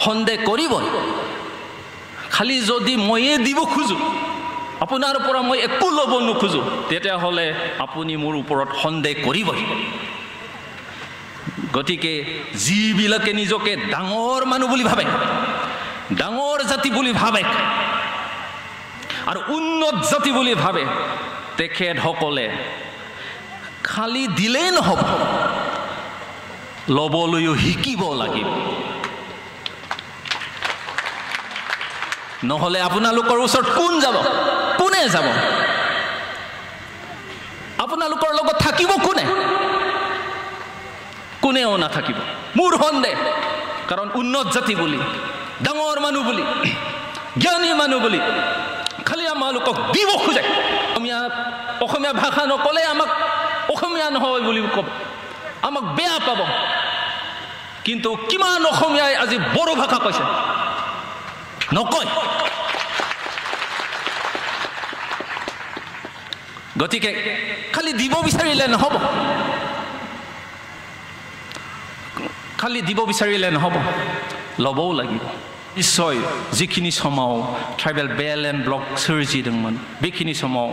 সন্দেহ কৰিবই খালি যদি ময়ে দিব খুজো আপোনাৰ পৰা মই একো ল'ব নোখোজো তেতিয়াহ'লে আপুনি মোৰ ওপৰত সন্দেহ কৰিবই গতিকে যিবিলাকে নিজকে ডাঙৰ মানুহ বুলি ভাবে ডাঙৰ জাতি বুলি ভাবে আৰু উন্নত জাতি বুলি ভাবে তেখেতসকলে খালি দিলেই নহ'ব ল'বলৈও শিকিব লাগিব নহ'লে আপোনালোকৰ ওচৰত কোনে যাব আপোনালোকৰ লগত থাকিব কোনেও নাথাকিব মোৰ সন্দেহ কাৰণ উন্নত জাতি বুলি ডাঙৰ মানুহ বুলি জ্ঞানী মানুহ বুলি খালি আমালোকক দিব খোজে অসমীয়া ভাষা নকলে আমাক অসমীয়া নহয় বুলি ক'ব আমাক বেয়া পাব কিন্তু কিমান অসমীয়াই আজি বড়ো ভাষা কৈছে নকয় গতিকে খালি দিব বিচাৰিলে নহ'ব ল'বও লাগিব নিশ্চয় যিখিনি समाव ट्राइबेल बेल एंड ब्लक सोरजिदोंमोन बेखिनि समाव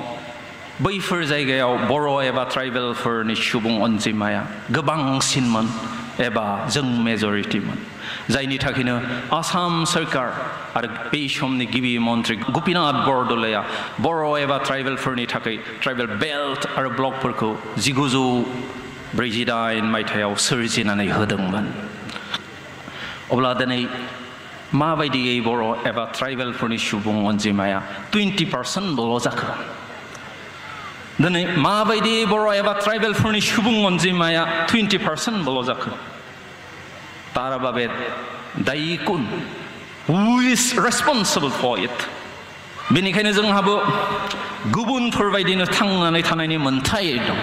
बैफोर जायगायाव बर' एबा ट्राइबेलफोरनि सुबुं अनजिमाया गोबांसिनमोन एबा जों मेजरिटिमोन जायनि थाखायनो आसाम सरकार आरो बे समनि गिबि मन्त्रि गोपीनाथ बरदलैया बर' एबा ट्राइबेलफोरनि थाखाय ट्राइबेल बेल्ट आरो ब्लकफोरखौ 1948 मायथाइयाव सोरजिनानै होदोंमोन अब्ला दिनै माबायदियै बर' एबा ट्राइबेलफोरनि सुबुं अनजिमाया 20% जाखो दिनै माबायदि बर' एबा ट्राइबेलफोरनि सुबुं अनजिमाया 20% जाखो तार बाबे दायी कुन who is responsible for it बेनिखायनो जोंहाबो गुबुनफोरबायदिनो थांनानै थानायनि मोनथाय दं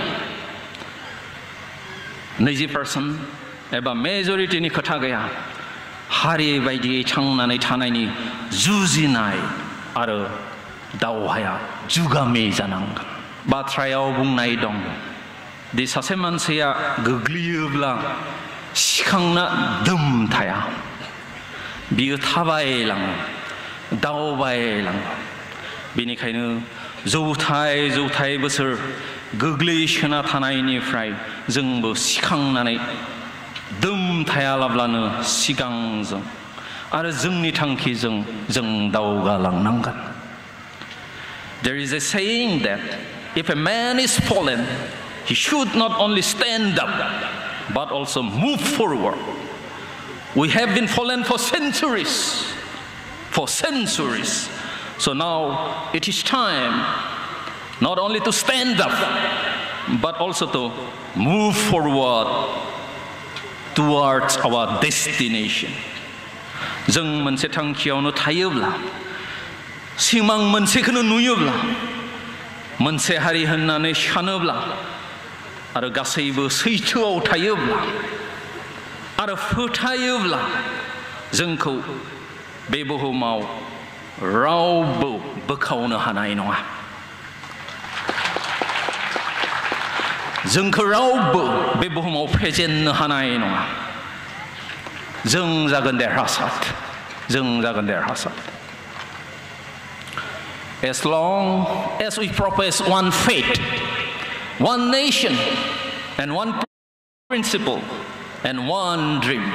20% एबा मेजरिटिनि खोथा गैया हारि बायदियै थांनानै थानायनि जुजिनाय आरो दावहाया जुगामि जानांगोन बाथ्रायाव बुंनाय दं दि सासे मानसिया गोग्लैयोब्ला सिखांना दम थाया बियो थाबायलाङो दावबायलाङो बेनिखायनो जौथाय बोसोर गोग्लैसोना थानायनिफ्राय जोंबो सिखांनानै दम थायालाब्लानो सिगांजों आरो जोंनि थांखिजों जों दावगालांनांगोन There is a saying that if a man is fallen he should not only stand up but also move forward We have been fallen for centuries so now it is time not only to stand up but also to move forward towards our destination जों मोनसे थांखियावनो थायोब्ला सिमां मोनसेखौनो नुयोब्ला मोनसे हारि होननानै सानोब्ला आरो गासैबो सैथोआव थायोब्ला आरो फोथायोब्ला जोंखौ बे बुहुमाव रावबो बोखावनो हानाय नङा जोंखौ रावबो बे बुहुमाव फेजेननो हानाय नङा जों जागोन देरहासार As long as we profess one faith, one nation, and one principle, and one dream.